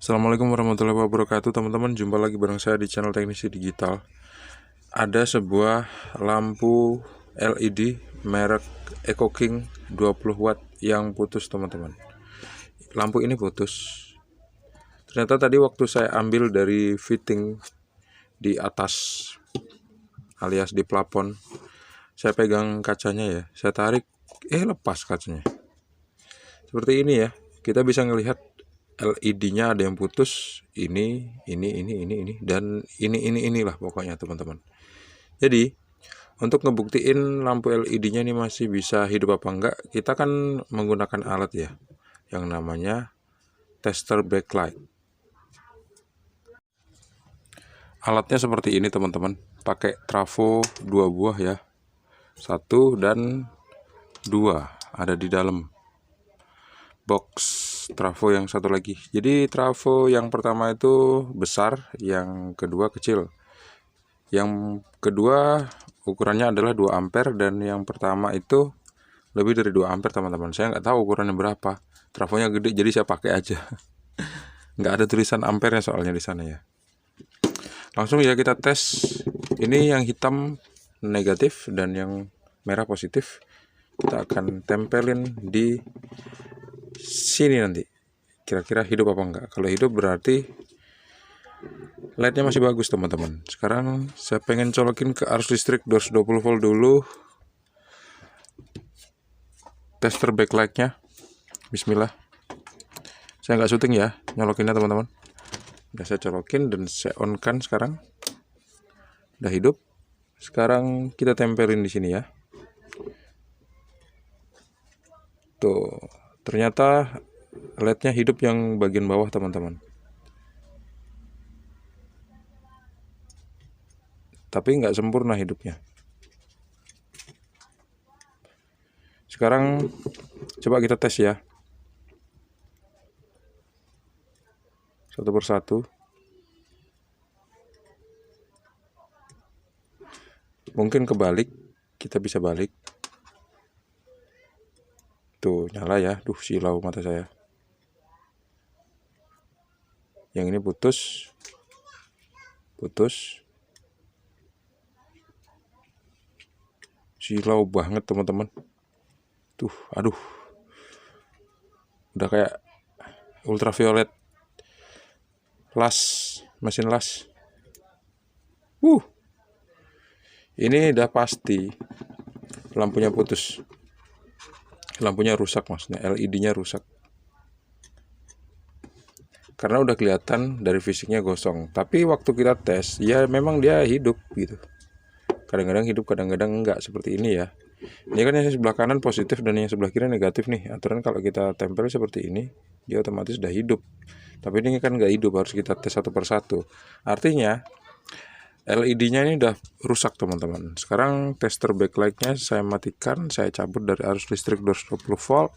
Assalamualaikum warahmatullahi wabarakatuh, teman-teman. Jumpa lagi bareng saya di channel Teknisi Digital. Ada sebuah lampu LED merek Eco King 20 watt yang putus, teman-teman. Lampu ini putus. Ternyata tadi waktu saya ambil dari fitting di atas alias di plafon, saya pegang kacanya ya, saya tarik, lepas kacanya. Seperti ini ya, kita bisa ngelihat LED-nya ada yang putus, ini, dan inilah pokoknya, teman-teman. Jadi, untuk ngebuktiin lampu LED-nya ini masih bisa hidup apa enggak, kita kan menggunakan alat ya, yang namanya tester backlight. Alatnya seperti ini, teman-teman. Pakai trafo 2 buah ya. 1 dan 2 ada di dalam box trafo yang satu lagi. Jadi trafo yang pertama itu besar, yang kedua kecil. Yang kedua ukurannya adalah 2 ampere dan yang pertama itu lebih dari 2 ampere, teman-teman. Saya nggak tahu ukurannya berapa. Trafonya gede jadi saya pakai aja. Nggak ada tulisan ampernya soalnya di sana ya. Langsung ya kita tes. Ini yang hitam negatif dan yang merah positif. Kita akan tempelin di sini nanti. Kira-kira hidup apa enggak. Kalau hidup berarti LED-nya masih bagus, teman-teman. Sekarang saya pengen colokin ke arus listrik 220 volt dulu. Tester backlight-nya. Bismillah. Saya nggak syuting ya, nyolokinnya, teman-teman. Udah saya colokin dan saya on-kan sekarang. Udah hidup. Sekarang kita tempelin di sini ya. Tuh, ternyata LED-nya hidup yang bagian bawah, teman-teman. Tapi nggak sempurna hidupnya. Sekarang coba kita tes ya. Satu persatu. Mungkin kebalik, kita bisa balik. Tuh, nyala ya. Duh, silau mata saya. Yang ini putus. Putus. Silau banget, teman-teman. Tuh, aduh. Udah kayak ultraviolet. Las, mesin las. Ini udah pasti lampunya putus. Lampunya rusak, maksudnya LED-nya rusak. Karena udah kelihatan dari fisiknya gosong. Tapi waktu kita tes, ya memang dia hidup gitu. Kadang-kadang hidup, kadang-kadang enggak, seperti ini ya. Ini kan yang sebelah kanan positif dan yang sebelah kiri negatif nih. Aturan kalau kita tempel seperti ini, dia otomatis udah hidup. Tapi ini kan nggak hidup, harus kita tes satu persatu. Artinya LED-nya ini udah rusak, teman-teman. Sekarang tester backlight-nya saya matikan, saya cabut dari arus listrik 220 volt.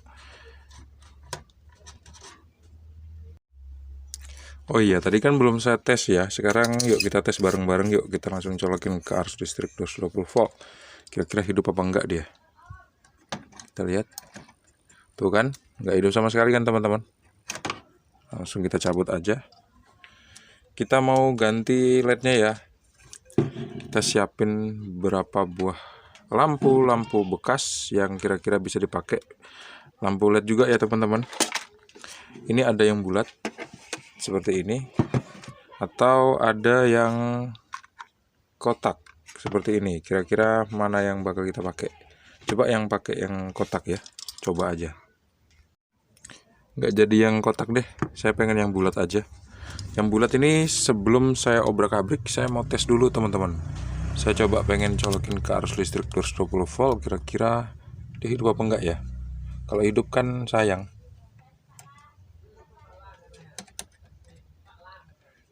Oh iya, tadi kan belum saya tes ya. Sekarang yuk kita tes bareng-bareng, yuk kita langsung colokin ke arus listrik 220 volt. Kira-kira hidup apa enggak dia. Kita lihat. Tuh kan, nggak hidup sama sekali kan, teman-teman. Langsung kita cabut aja. Kita mau ganti LED-nya ya. Kita siapin berapa buah lampu bekas yang kira-kira bisa dipakai. Lampu LED juga ya, teman-teman. Ini ada yang bulat seperti ini, atau ada yang kotak seperti ini. Kira-kira mana yang bakal kita pakai? Coba yang pakai yang kotak ya. Coba aja. Nggak jadi yang kotak deh. Saya pengen yang bulat aja. Yang bulat ini sebelum saya obrak-abrik, saya mau tes dulu, teman-teman. Saya coba pengen colokin ke arus listrik 220 volt, kira-kira dia hidup apa enggak ya. Kalau hidup kan sayang.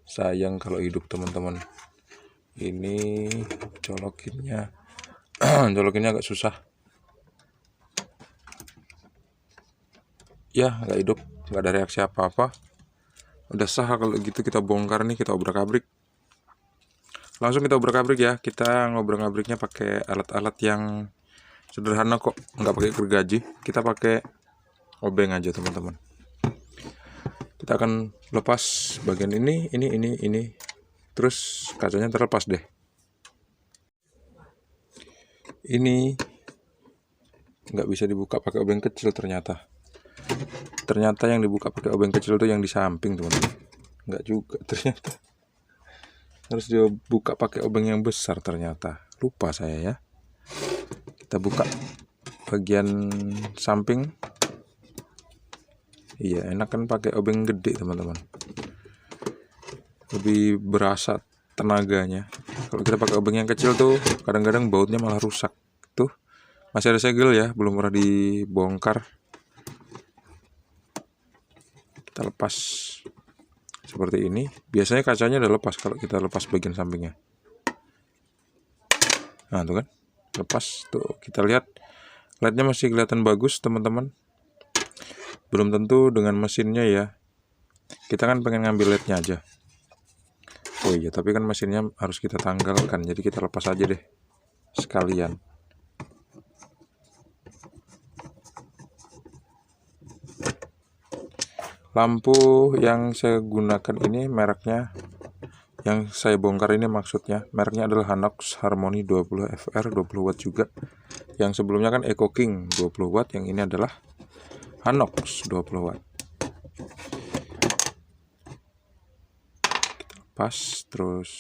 Sayang kalau hidup, teman-teman. Ini colokinnya colokinnya agak susah. Ya, nggak hidup, nggak ada reaksi apa-apa. Udah sah kalau gitu, kita bongkar nih, kita obrak-abrik. Langsung kita obrak-abrik ya. Kita ngobrak-abriknya pakai alat-alat yang sederhana kok, nggak pakai gergaji. Kita pakai obeng aja, teman-teman. Kita akan lepas bagian ini, terus kacanya terlepas deh. Ini nggak bisa dibuka pakai obeng kecil ternyata. Ternyata yang dibuka pakai obeng kecil itu yang di samping, teman-teman. Nggak juga ternyata. Harus dibuka pakai obeng yang besar ternyata. Lupa saya ya. Kita buka bagian samping. Iya, enak kan pakai obeng gede, teman-teman. Lebih berasa tenaganya. Kalau kita pakai obeng yang kecil tuh kadang-kadang bautnya malah rusak. Tuh, masih ada segel ya, belum pernah dibongkar. Kita lepas seperti ini. Biasanya kacanya udah lepas kalau kita lepas bagian sampingnya. Nah, tuh kan. Lepas tuh, kita lihat LED-nya masih kelihatan bagus, teman-teman. Belum tentu dengan mesinnya ya. Kita kan pengen ngambil LED-nya aja. Oh iya, tapi kan mesinnya harus kita tanggalkan. Jadi kita lepas aja deh sekalian. Lampu yang saya gunakan ini mereknya, yang saya bongkar ini maksudnya, mereknya adalah Hanox Harmony 20 FR 20 watt juga. Yang sebelumnya kan Eco King 20 watt, yang ini adalah Hanox 20 watt. Kita lepas, terus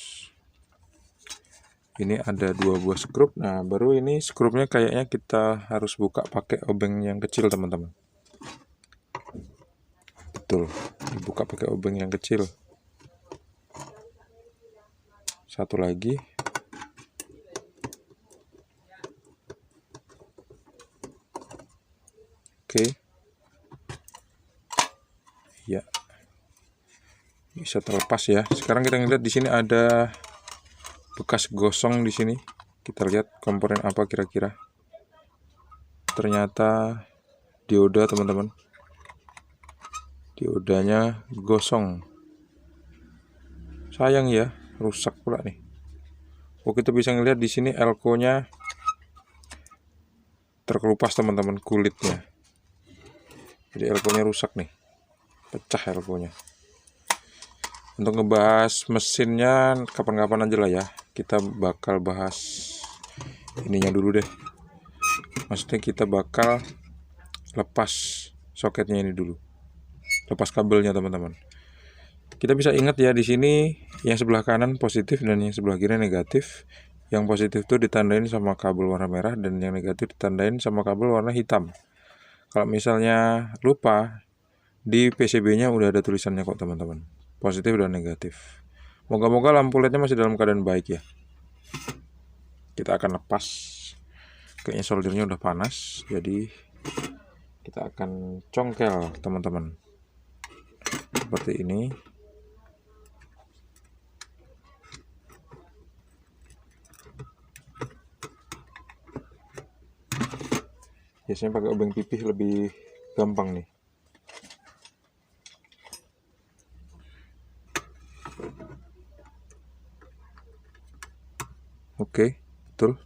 ini ada 2 buah skrup. Nah, baru ini skrupnya kayaknya kita harus buka pakai obeng yang kecil, teman-teman. Betul, dibuka pakai obeng yang kecil. Satu lagi. Oke. Ya, bisa terlepas ya. Sekarang kita lihat di sini ada bekas gosong di sini. Kita lihat komponen apa kira-kira. Ternyata dioda, teman-teman. Diodanya gosong. Sayang ya, rusak pula nih. Oh, kita bisa ngelihat di sini elko-nya terkelupas, teman-teman, kulitnya. Jadi elko-nya rusak nih. Pecah elko-nya. Untuk ngebahas mesinnya kapan-kapan aja lah ya. Kita bakal bahas ininya dulu deh. Maksudnya kita bakal lepas soketnya ini dulu. Lepas kabelnya, teman-teman. Kita bisa ingat ya, di sini yang sebelah kanan positif dan yang sebelah kiri negatif. Yang positif tuh ditandain sama kabel warna merah dan yang negatif ditandain sama kabel warna hitam. Kalau misalnya lupa, di PCB-nya udah ada tulisannya kok, teman-teman. Positif dan negatif. Moga-moga lampu LED-nya masih dalam keadaan baik ya. Kita akan lepas. Kayaknya soldernya udah panas, jadi kita akan congkel, teman-teman. Seperti ini. Biasanya pakai obeng pipih lebih gampang nih. Oke, betul.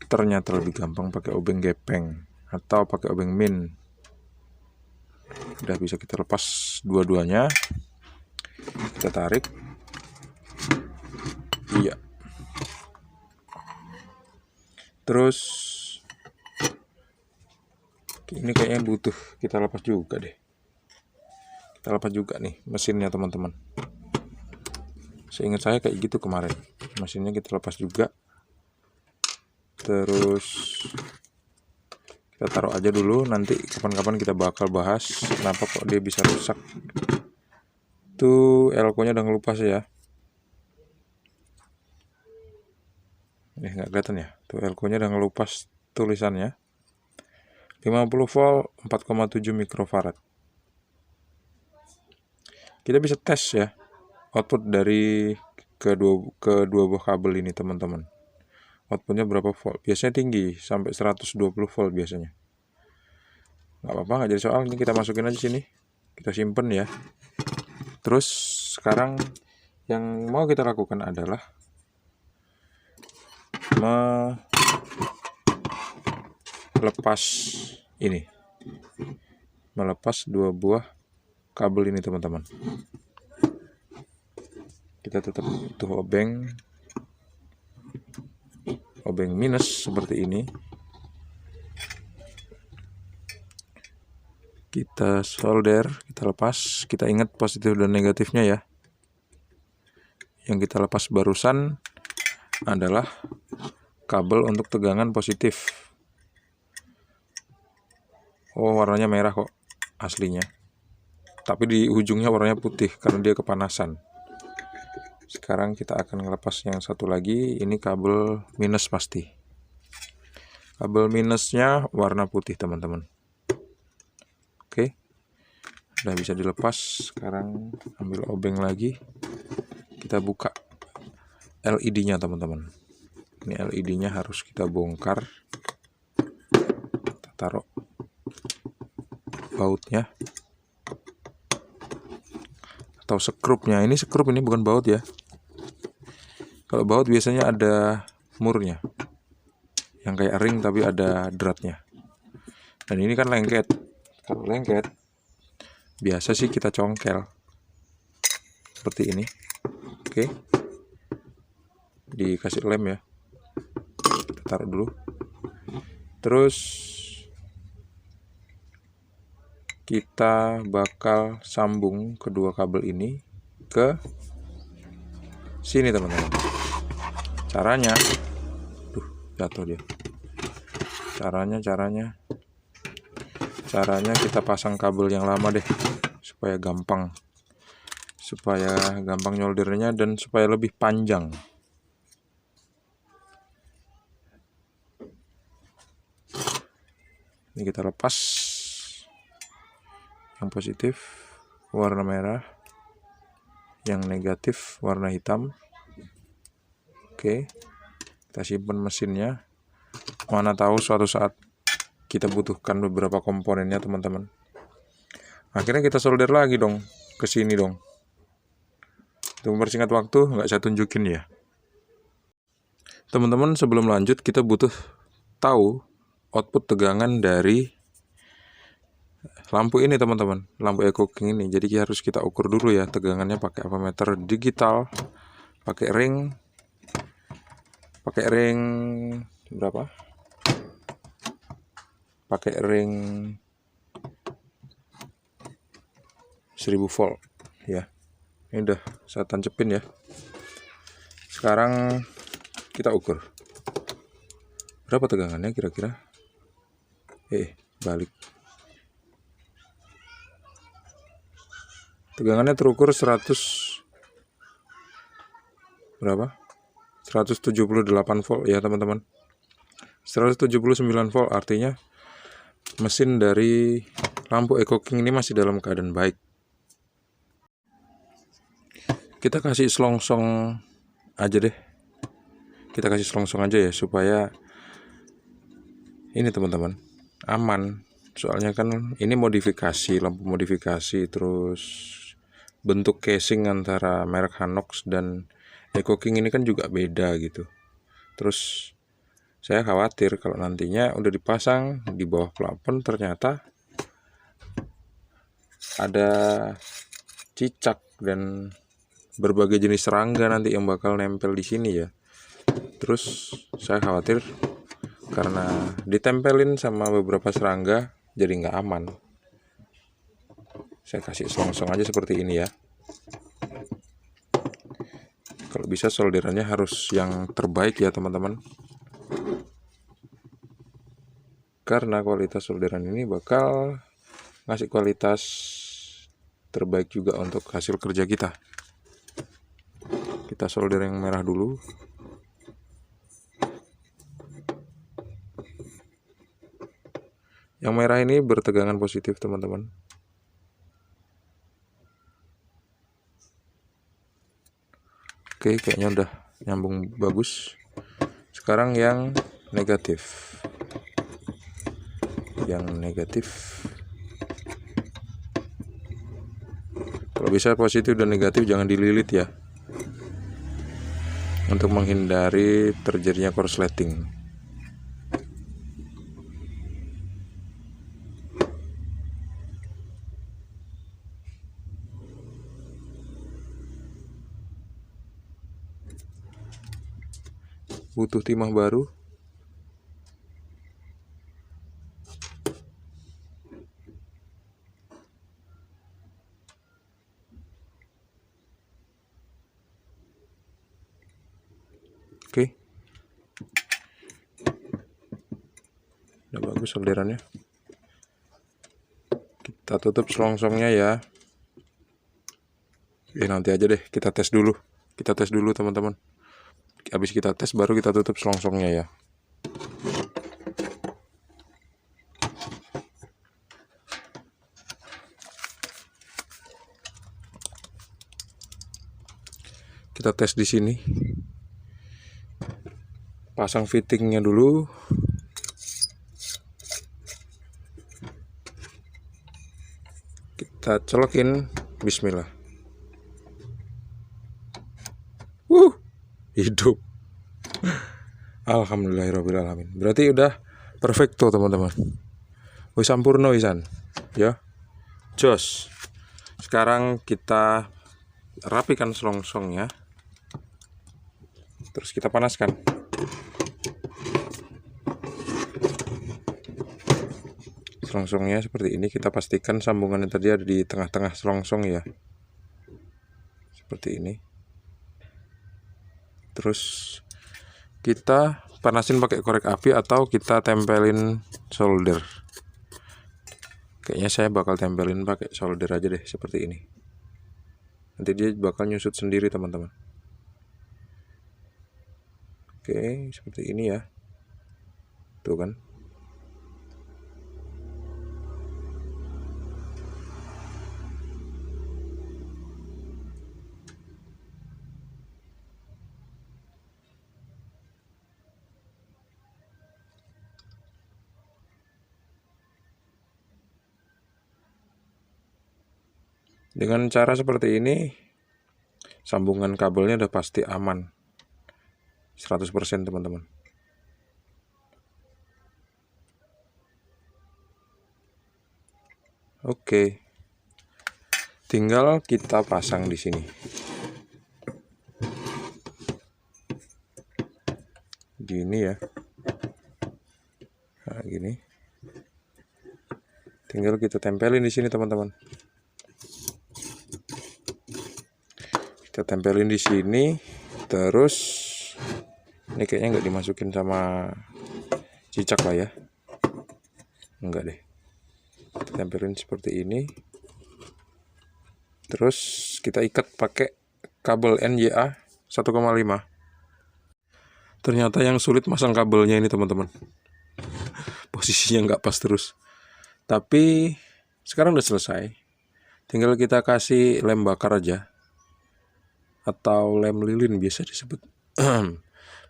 Ternyata lebih gampang pakai obeng gepeng atau pakai obeng min. Udah bisa kita lepas dua-duanya. Kita tarik. Iya. Terus ini kayaknya butuh kita lepas juga deh. Kita lepas juga nih mesinnya, teman-teman. Seingat saya kayak gitu kemarin. Mesinnya kita lepas juga. Terus kita taruh aja dulu, nanti kapan-kapan kita bakal bahas kenapa kok dia bisa rusak. Tuh elko-nya udah ngelupas ya. Nggak kelihatan ya. Tuh elko-nya udah ngelupas tulisannya. 50 volt 4,7 mikrofarad. Kita bisa tes ya output dari kedua buah kabel ini, teman-teman. Outputnya berapa volt? Biasanya tinggi, sampai 120 volt biasanya. Nggak apa-apa, nggak jadi soal. Ini kita masukin aja sini. Kita simpen ya. Terus sekarang yang mau kita lakukan adalah melepas ini. Melepas dua buah kabel ini teman-teman. Kita tetap butuh obeng minus seperti ini. Kita solder, kita lepas. Kita ingat positif dan negatifnya ya. Yang kita lepas barusan adalah kabel untuk tegangan positif. Oh, warnanya merah kok aslinya, tapi di ujungnya warnanya putih karena dia kepanasan. Sekarang kita akan ngelepas yang satu lagi. Ini kabel minus pasti. Kabel minusnya warna putih teman-teman. Oke, udah bisa dilepas. Sekarang ambil obeng lagi. Kita buka LED-nya teman-teman. Ini LED-nya harus kita bongkar. Kita taruh bautnya atau sekrupnya. Ini sekrup, ini bukan baut ya. Kalau baut biasanya ada murnya yang kayak ring tapi ada dratnya. Dan ini kan lengket. Kalau lengket biasa sih kita congkel seperti ini. Oke, dikasih lem ya. Kita taruh dulu. Terus kita bakal sambung kedua kabel ini ke sini teman-teman. Caranya, jatuh dia. Caranya kita pasang kabel yang lama deh, supaya gampang nyoldernya dan supaya lebih panjang. Ini kita lepas. Yang positif warna merah, yang negatif warna hitam. Oke, kita simpan mesinnya. Mana tahu suatu saat kita butuhkan beberapa komponennya teman-teman. Akhirnya kita solder lagi dong ke sini dong. Untuk mempersingkat waktu nggak saya tunjukin ya. Teman-teman, sebelum lanjut kita butuh tahu output tegangan dari lampu ini teman-teman, lampu Eco King ini. Jadi harus kita ukur dulu ya tegangannya pakai ammeter digital, pakai ring berapa? Pakai ring 1000 volt ya. Ini udah saya tancepin ya. Sekarang kita ukur berapa tegangannya kira-kira. Balik. Tegangannya terukur 100 berapa? 178 volt ya teman-teman. 179 volt artinya mesin dari lampu Eco King ini masih dalam keadaan baik. Kita kasih selongsong aja deh. Kita kasih selongsong aja ya supaya ini teman-teman aman. Soalnya kan ini modifikasi, lampu modifikasi, terus bentuk casing antara merek Hanox dan Eco King ini kan juga beda gitu. Terus saya khawatir kalau nantinya udah dipasang di bawah plafon ternyata ada cicak dan berbagai jenis serangga nanti yang bakal nempel di sini ya. Terus saya khawatir karena ditempelin sama beberapa serangga jadi nggak aman. Saya kasih selongsong aja seperti ini ya. Kalau bisa solderannya harus yang terbaik ya teman-teman. Karena kualitas solderan ini bakal ngasih kualitas terbaik juga untuk hasil kerja kita. Kita solder yang merah dulu. Yang merah ini bertegangan positif teman-teman. Oke, kayaknya udah nyambung bagus. Sekarang yang negatif. Kalau bisa positif dan negatif jangan dililit ya, untuk menghindari terjadinya korsleting. butuh timah baru. Oke. Udah bagus solderannya. Kita tutup selongsongnya ya. Nanti aja deh, kita tes dulu. Kita tes dulu teman-teman. Habis kita tes baru kita tutup selongsongnya ya. Kita tes di sini. Pasang fittingnya dulu. Kita colokin. Bismillah. Hidup. Alhamdulillahirrahmanirrahim. Berarti udah perfecto teman-teman. Wis sampurno wisan. Ya. Jos. Sekarang kita rapikan selongsongnya. Terus kita panaskan. Selongsongnya seperti ini. Kita pastikan sambungannya tadi ada di tengah-tengah selongsong ya. Seperti ini. Terus kita panasin pakai korek api atau kita tempelin solder. Kayaknya saya bakal tempelin pakai solder aja deh, seperti ini. Nanti dia bakal nyusut sendiri teman-teman. Oke, seperti ini ya. Tuh kan. Dengan cara seperti ini, sambungan kabelnya udah pasti aman. 100% teman-teman. Oke. Tinggal kita pasang di sini. Gini ya. Nah, gini. Tinggal kita tempelin di sini teman-teman. Kita tempelin di sini, terus ini kayaknya nggak dimasukin sama cicak lah ya, enggak deh. Kita tempelin seperti ini, terus kita ikat pakai kabel NYA 1,5. Ternyata yang sulit masang kabelnya ini teman-teman, posisinya nggak pas terus. Tapi sekarang udah selesai, tinggal kita kasih lem bakar aja. Atau lem lilin biasa disebut.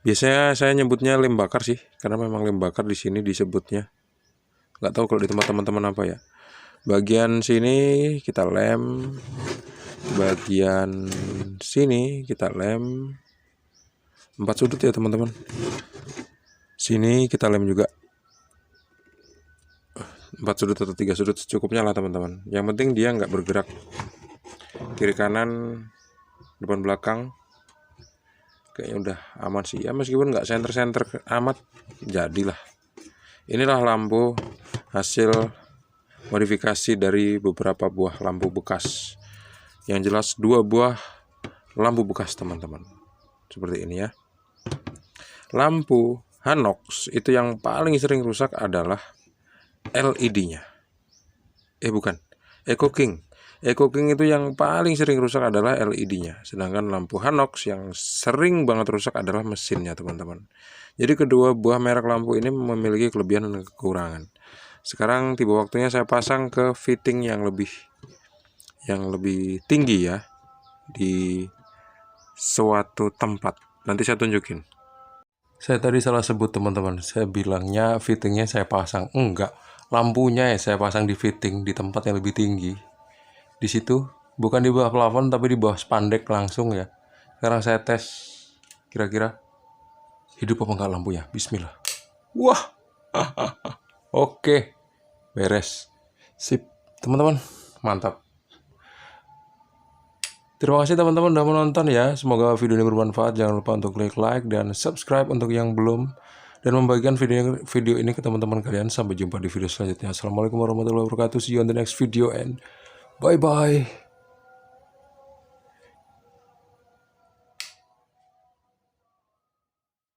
Biasanya saya nyebutnya lem bakar sih, karena memang lem bakar di sini disebutnya. Nggak tahu kalau di tempat teman-teman apa ya. Bagian sini kita lem, bagian sini kita lem. 4 sudut ya teman-teman. Sini kita lem juga. 4 sudut atau 3 sudut secukupnya lah teman-teman. Yang penting dia nggak bergerak. Kiri kanan, depan belakang kayaknya udah aman sih ya, meskipun nggak senter-senter amat, jadilah. Inilah lampu hasil modifikasi dari beberapa buah lampu bekas. Yang jelas 2 buah lampu bekas teman-teman, seperti ini ya. Lampu Hanox itu yang paling sering rusak adalah LED-nya. Bukan, Eco King. Eco King itu yang paling sering rusak adalah LED-nya. Sedangkan lampu Hanox yang sering banget rusak adalah mesinnya teman-teman. Jadi kedua buah merek lampu ini memiliki kelebihan dan kekurangan. Sekarang tiba waktunya saya pasang ke fitting yang lebih tinggi ya, di suatu tempat. Nanti saya tunjukin. Saya tadi salah sebut teman-teman. Saya bilangnya fittingnya saya pasang. Enggak, lampunya ya saya pasang di fitting di tempat yang lebih tinggi. Di situ, bukan di bawah plafon tapi di bawah spandek langsung ya. Sekarang saya tes kira-kira hidup apa enggak lampunya. Bismillah. Wah. Oke. Beres. Sip, teman-teman. Mantap. Terima kasih teman-teman udah menonton ya. Semoga video ini bermanfaat. Jangan lupa untuk klik like dan subscribe untuk yang belum. Dan membagikan video ini ke teman-teman kalian. Sampai jumpa di video selanjutnya. Assalamualaikum warahmatullahi wabarakatuh. See you on the next video and bye-bye.